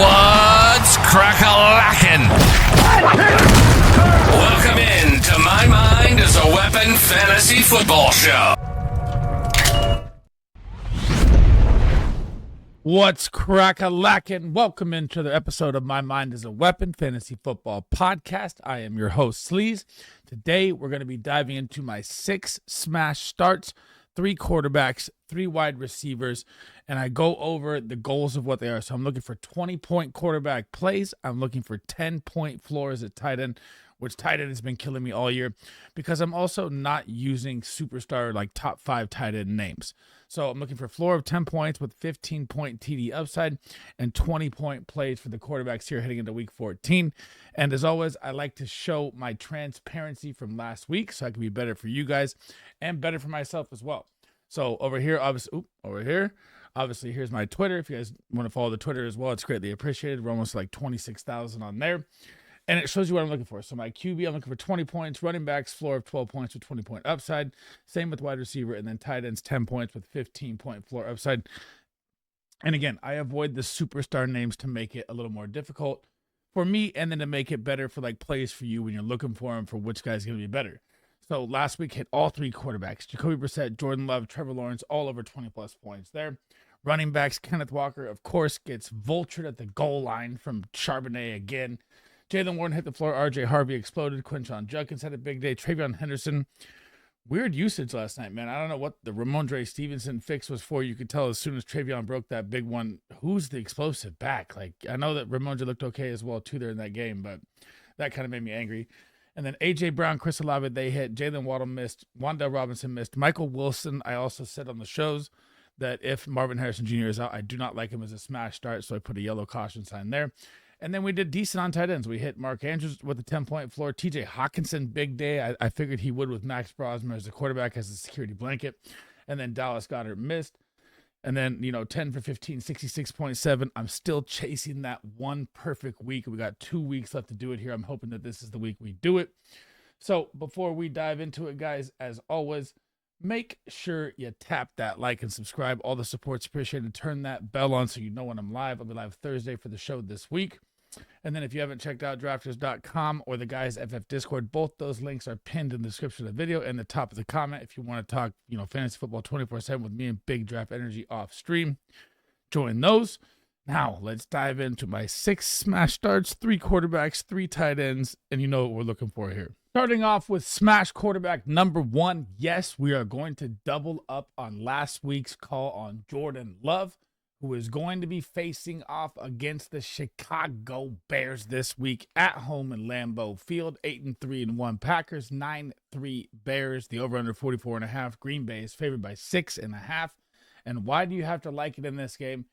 What's crack-a-lackin'? Welcome in to My Mind is a Weapon Fantasy Football Show. What's crack-a-lackin'? Welcome into the episode of My Mind is a Weapon Fantasy Football Podcast. I am your host, Sleaze. Today, we're going to be diving into my 6 smash starts, 3 quarterbacks, 3 wide receivers, and I go over the goals of what they are. So I'm looking for 20-point quarterback plays. I'm looking for 10-point floors at tight end, which tight end has been killing me all year because I'm also not using superstar like top 5 tight end names. So I'm looking for a floor of 10 points with 15-point TD upside and 20-point plays for the quarterbacks here heading into week 14. And as always, I like to show my transparency from last week so I can be better for you guys and better for myself as well. So over here, obviously, here's my Twitter. If you guys want to follow the Twitter as well, it's greatly appreciated. We're almost like 26,000 on there. And it shows you what I'm looking for. So my QB, I'm looking for 20 points, running backs, floor of 12 points with 20-point upside. Same with wide receiver, and then tight ends, 10 points with 15-point floor upside. And again, I avoid the superstar names to make it a little more difficult for me and then to make it better for like plays for you when you're looking for them for which guy's going to be better. So last week hit all 3 quarterbacks, Jacoby Brissett, Jordan Love, Trevor Lawrence, all over 20-plus points there. Running backs, Kenneth Walker, of course, gets vultured at the goal line from Charbonnet again. Jalen Warren hit the floor. RJ Harvey exploded. Quinshon Judkins had a big day. Travion Henderson, weird usage last night, man. I don't know what the Ramondre Stevenson fix was for. You could tell as soon as Travion broke that big one, who's the explosive back? Like, I know that Ramondre looked okay as well, too, there in that game, but that kind of made me angry. And then A.J. Brown, Chris Olave, they hit. Jalen Waddle missed. Wan'Dale Robinson missed. Michael Wilson, I also said on the shows that if Marvin Harrison Jr. is out, I do not like him as a smash start, so I put a yellow caution sign there. And then we did decent on tight ends. We hit Mark Andrews with a 10-point floor. TJ Hawkinson, big day. I figured he would with Max Brosmer as a quarterback as a security blanket. And then Dallas Goedert missed. And then, 10 for 15, 66.7. I'm still chasing that one perfect week. We got 2 weeks left to do it here. I'm hoping that this is the week we do it. So before we dive into it, guys, as always, make sure you tap that like and subscribe. All the support's appreciated. Turn that bell on so you know when I'm live. I'll be live Thursday for the show this week. And then if you haven't checked out drafters.com or the guys FF Discord, both those links are pinned in the description of the video and the top of the comment. If you want to talk, fantasy football 24/7 with me and Big Draft Energy off stream, join those. Now let's dive into my 6 smash starts, 3 quarterbacks, 3 tight ends, and you know what we're looking for here. Starting off with smash quarterback number 1. Yes, we are going to double up on last week's call on Jordan Love, who is going to be facing off against the Chicago Bears this week at home in Lambeau Field. 8-3-1 Packers, 9-3 Bears. The over-under 44.5. Green Bay is favored by 6.5. And why do you have to like it in this game?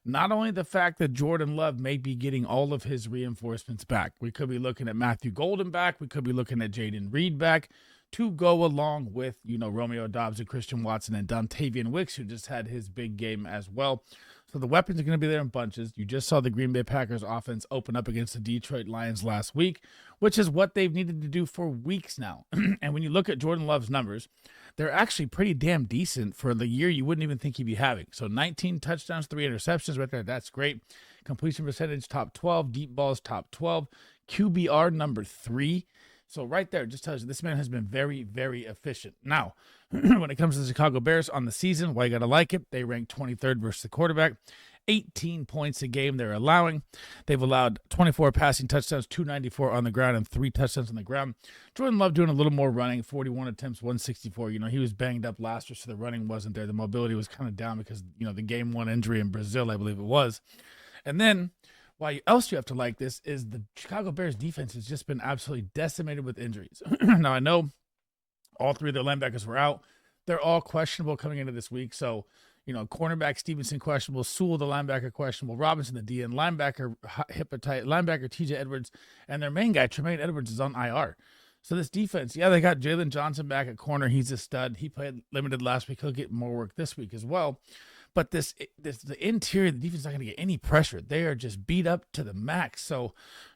Not only the fact that Jordan Love may be getting all of his reinforcements back. We could be looking at Matthew Golden back. We could be looking at Jaden Reed back to go along with, Romeo Doubs and Christian Watson and Dontavian Wicks, who just had his big game as well. So the weapons are going to be there in bunches. You just saw the Green Bay Packers offense open up against the Detroit Lions last week, which is what they've needed to do for weeks now. And when you look at Jordan Love's numbers, they're actually pretty damn decent for the year you wouldn't even think he'd be having. So 19 touchdowns, 3 interceptions right there. That's great. Completion percentage, top 12. Deep balls, top 12. QBR, number 3. So right there, just tells you this man has been very, very efficient. Now, when it comes to the Chicago Bears on the season, why you got to like it? They rank 23rd versus the quarterback. 18 points a game they're allowing. They've allowed 24 passing touchdowns, 294 on the ground, and 3 touchdowns on the ground. Jordan Love doing a little more running, 41 attempts, 164. He was banged up last year, so the running wasn't there. The mobility was kind of down because, the game 1 injury in Brazil, I believe it was. And then why else you have to like this is the Chicago Bears defense has just been absolutely decimated with injuries. Now, I know all 3 of their linebackers were out. They're all questionable coming into this week. So, cornerback Stevenson questionable, Sewell, the linebacker, questionable, Robinson, the DN, linebacker, Hippolyte, linebacker, TJ Edwards, and their main guy, Tremaine Edwards, is on IR. So this defense, they got Jalen Johnson back at corner. He's a stud. He played limited last week. He'll get more work this week as well. But the interior, the defense is not going to get any pressure. They are just beat up to the max. So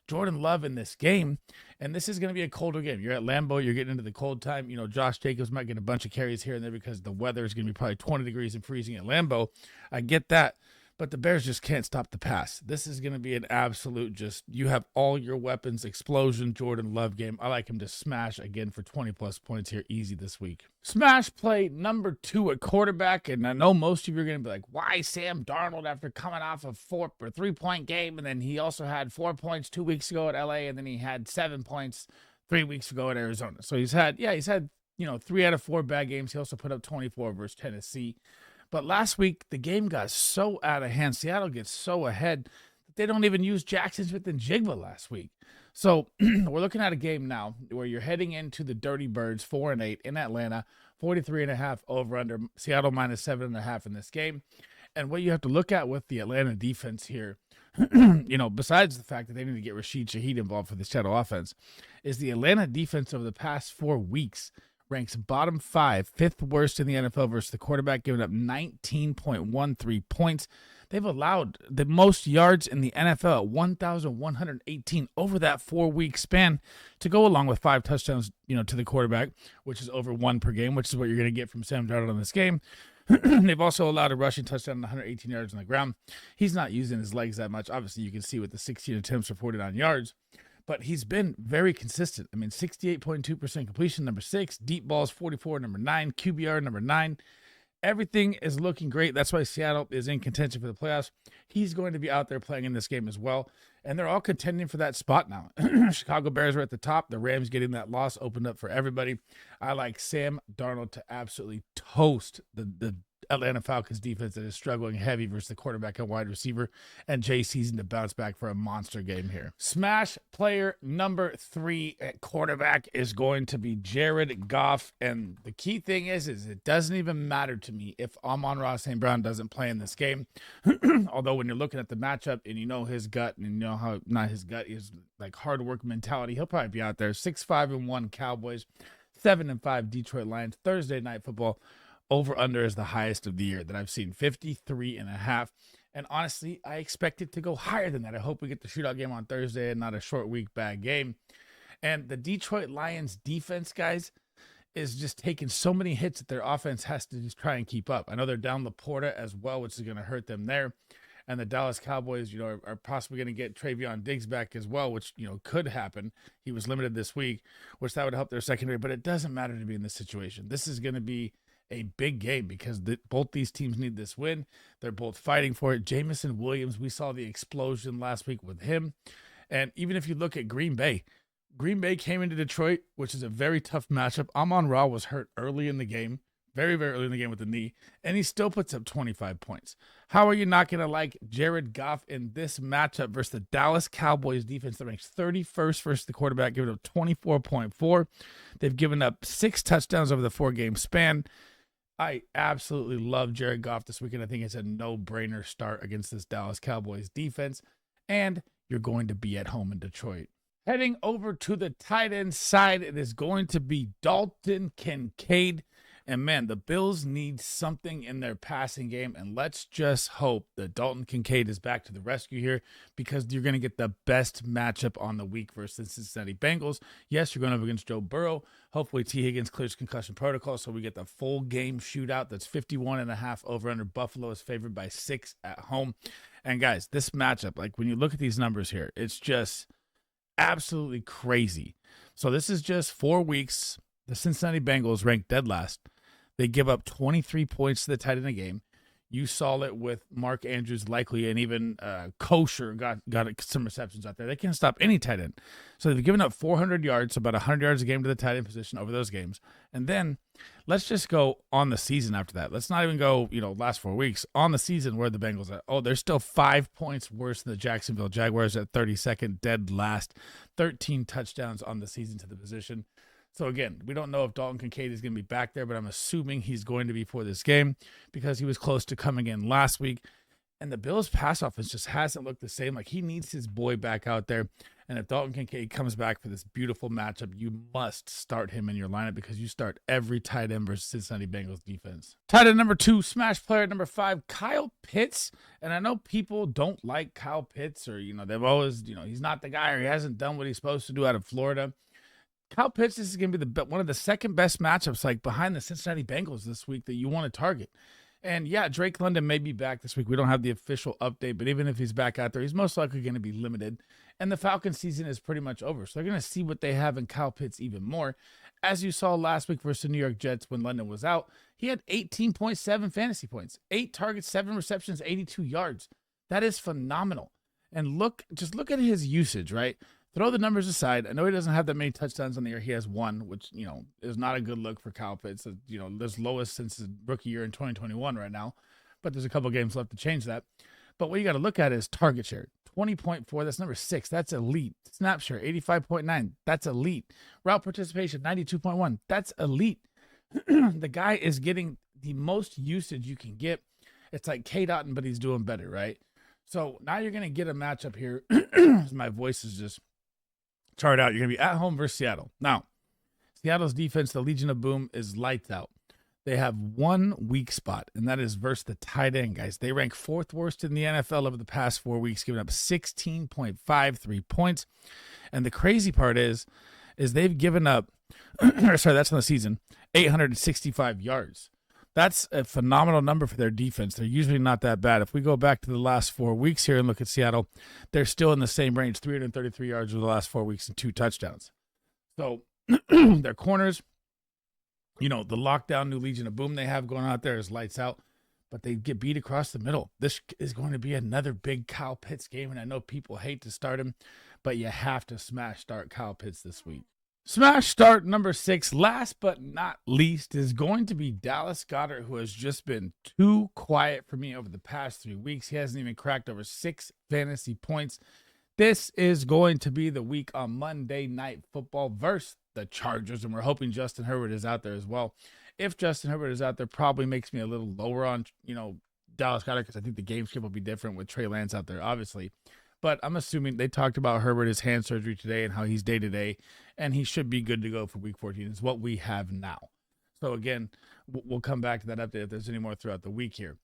Jordan Love in this game, and this is going to be a colder game. You're at Lambeau. You're getting into the cold time. Josh Jacobs might get a bunch of carries here and there because the weather is going to be probably 20 degrees and freezing at Lambeau. I get that. But the Bears just can't stop the pass. This is going to be an absolute you have all your weapons, explosion, Jordan Love game. I like him to smash again for 20-plus points here easy this week. Smash play number 2 at quarterback. And I know most of you are going to be like, why Sam Darnold after coming off a 4 or 3-point game? And then he also had 4 points 2 weeks ago at LA. And then he had 7 points 3 weeks ago at Arizona. So he's had 3 out of 4 bad games. He also put up 24 versus Tennessee. But last week, the game got so out of hand. Seattle gets so ahead that they don't even use Jackson Smith and Jigba last week. So we're looking at a game now where you're heading into the Dirty Birds 4-8 in Atlanta, 43.5 over under, Seattle minus 7.5 in this game. And what you have to look at with the Atlanta defense here, besides the fact that they need to get Rashid Shaheed involved for the Seattle offense, is the Atlanta defense over the past 4 weeks ranks bottom 5, 5th worst in the NFL versus the quarterback, giving up 19.13 points. They've allowed the most yards in the NFL at 1,118 over that 4-week span to go along with 5 touchdowns, to the quarterback, which is over 1 per game, which is what you're going to get from Sam Darnold in this game. They've also allowed a rushing touchdown and 118 yards on the ground. He's not using his legs that much. Obviously, you can see with the 16 attempts for 49 yards. But he's been very consistent. 68.2% completion, number 6. Deep balls, 44, number 9. QBR, number 9. Everything is looking great. That's why Seattle is in contention for the playoffs. He's going to be out there playing in this game as well. And they're all contending for that spot now. Chicago Bears are at the top. The Rams getting that loss opened up for everybody. I like Sam Darnold to absolutely toast the Atlanta Falcons defense that is struggling heavy versus the quarterback and wide receiver, and Jay Season to bounce back for a monster game here. Smash player number 3 at quarterback is going to be Jared Goff, and the key thing is it doesn't even matter to me if Amon-Ra St. Brown doesn't play in this game. Although when you're looking at the matchup and you know his gut and you know how not his gut is like hard work mentality, he'll probably be out there. 6-5-1 Cowboys, 7-5 Detroit Lions. Thursday Night Football. Over under is the highest of the year that I've seen, 53.5. And honestly, I expect it to go higher than that. I hope we get the shootout game on Thursday and not a short week bad game. And the Detroit Lions defense, guys, is just taking so many hits that their offense has to just try and keep up. I know they're down Laporta as well, which is going to hurt them there. And the Dallas Cowboys, are possibly going to get Travion Diggs back as well, which, could happen. He was limited this week, which that would help their secondary. But it doesn't matter to be in this situation. This is going to be a big game because both these teams need this win. They're both fighting for it. Jamison Williams, we saw the explosion last week with him. And even if you look at Green Bay came into Detroit, which is a very tough matchup. Amon-Ra was hurt early in the game, very, very early in the game with the knee, and he still puts up 25 points. How are you not going to like Jared Goff in this matchup versus the Dallas Cowboys defense that ranks 31st versus the quarterback, giving up 24.4. They've given up 6 touchdowns over the 4-game span. I absolutely love Jared Goff this weekend. I think it's a no-brainer start against this Dallas Cowboys defense, and you're going to be at home in Detroit. Heading over to the tight end side, it is going to be Dalton Kincaid. And man, the Bills need something in their passing game, and let's just hope that Dalton Kincaid is back to the rescue here because you're going to get the best matchup on the week versus the Cincinnati Bengals. Yes, you're going up against Joe Burrow. Hopefully T. Higgins clears concussion protocol so we get the full game shootout. That's 51.5 over under. Buffalo is favored by 6 at home. And guys, this matchup, like when you look at these numbers here, it's just absolutely crazy. So this is just 4 weeks. The Cincinnati Bengals ranked dead last. They give up 23 points to the tight end a game. You saw it with Mark Andrews likely, and even Kosher got some receptions out there. They can't stop any tight end. So they've given up 400 yards, about 100 yards a game to the tight end position over those games. And then let's just go on the season after that. Let's not even go, last 4 weeks. On the season, where the Bengals at? Oh, they're still 5 points worse than the Jacksonville Jaguars at 32nd, dead last. 13 touchdowns on the season to the position. So again, we don't know if Dalton Kincaid is going to be back there, but I'm assuming he's going to be for this game because he was close to coming in last week. And the Bills' pass offense just hasn't looked the same. Like, he needs his boy back out there. And if Dalton Kincaid comes back for this beautiful matchup, you must start him in your lineup because you start every tight end versus Cincinnati Bengals defense. Tight end number 2, smash player number 5, Kyle Pitts. And I know people don't like Kyle Pitts, or, they've always, he's not the guy, or he hasn't done what he's supposed to do out of Florida. Kyle Pitts, this is going to be one of the second best matchups, like behind the Cincinnati Bengals this week, that you want to target. And yeah, Drake London may be back this week. We don't have the official update, but even if he's back out there, he's most likely going to be limited. And the Falcons season is pretty much over. So they're going to see what they have in Kyle Pitts even more. As you saw last week versus the New York Jets when London was out, he had 18.7 fantasy points, 8 targets, 7 receptions, 82 yards. That is phenomenal. And just look at his usage, right? Throw the numbers aside. I know he doesn't have that many touchdowns on the year. He has 1, which, is not a good look for Kyle Pitts. There's lowest since his rookie year in 2021 right now. But there's a couple games left to change that. But what you got to look at is target share. 20.4, that's number 6. That's elite. Snap share, 85.9. That's elite. Route participation, 92.1. That's elite. The guy is getting the most usage you can get. It's like K. Dotton, but he's doing better, right? So now you're going to get a matchup here. My voice is just chart out. You're going to be at home versus Seattle. Now, Seattle's defense, the Legion of Boom, is lights out. They have one weak spot, and that is versus the tight end, guys. They rank 4th worst in the NFL over the past 4 weeks, giving up 16.53 points. And the crazy part is they've given up, that's on the season, 865 yards. That's a phenomenal number for their defense. They're usually not that bad. If we go back to the last 4 weeks here and look at Seattle, they're still in the same range, 333 yards over the last 4 weeks and 2 touchdowns. So their corners, the lockdown new Legion of Boom they have going out there is lights out, but they get beat across the middle. This is going to be another big Kyle Pitts game, and I know people hate to start him, but you have to smash start Kyle Pitts this week. Smash start number 6, last but not least, is going to be Dallas Goedert, who has just been too quiet for me over the past 3 weeks. He hasn't even cracked over 6 fantasy points. This is going to be the week on Monday Night Football versus the Chargers, and we're hoping Justin Herbert is out there as well. If Justin Herbert is out there, probably makes me a little lower on, Dallas Goedert, because I think the game script will be different with Trey Lance out there, obviously. But I'm assuming they talked about Herbert, his hand surgery today, and how he's day-to-day, and he should be good to go for Week 14 is what we have now. So, again, we'll come back to that update if there's any more throughout the week here.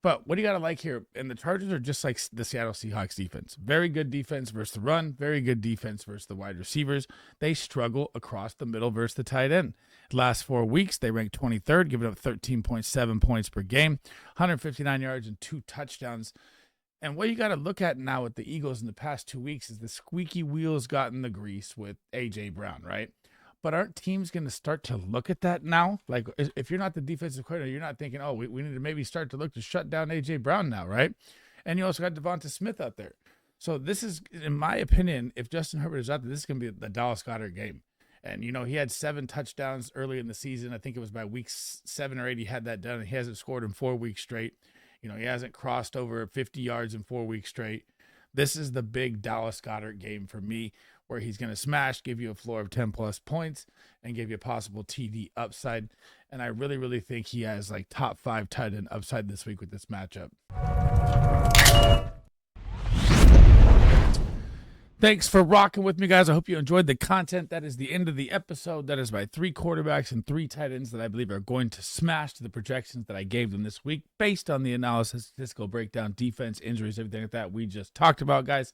But what do you got to like here? And the Chargers are just like the Seattle Seahawks defense. Very good defense versus the run. Very good defense versus the wide receivers. They struggle across the middle versus the tight end. Last 4 weeks, they ranked 23rd, giving up 13.7 points per game, 159 yards and 2 touchdowns. And what you got to look at now with the Eagles in the past 2 weeks is the squeaky wheels got in the grease with A.J. Brown, right? But aren't teams going to start to look at that now? Like, if you're not the defensive coordinator, you're not thinking, oh, we need to maybe start to look to shut down A.J. Brown now, right? And you also got Devonta Smith out there. So this is, in my opinion, if Justin Herbert is out there, this is going to be the Dallas Goedert game. And, he had 7 touchdowns early in the season. I think it was by week 7 or 8 he had that done. And he hasn't scored in 4 weeks straight. He hasn't crossed over 50 yards in 4 weeks straight. This is the big Dallas Goedert game for me, where he's going to smash, give you a floor of 10-plus points, and give you a possible TD upside. And I really, really think he has like top 5 tight end upside this week with this matchup. Thanks for rocking with me, guys. I hope you enjoyed the content. That is the end of the episode. That is my 3 quarterbacks and 3 tight ends that I believe are going to smash to the projections that I gave them this week based on the analysis, statistical breakdown, defense, injuries, everything like that we just talked about, guys.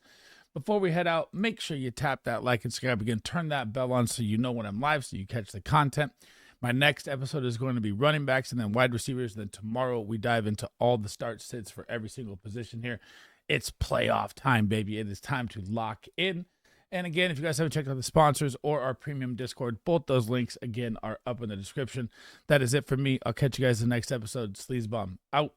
Before we head out, make sure you tap that like and subscribe again. Turn that bell on so you know when I'm live so you catch the content. My next episode is going to be running backs and then wide receivers. Then tomorrow we dive into all the start sits for every single position here. It's playoff time, baby. It is time to lock in. And again, if you guys haven't checked out the sponsors or our premium Discord, both those links, again, are up in the description. That is it for me. I'll catch you guys in the next episode. Sleazebomb out.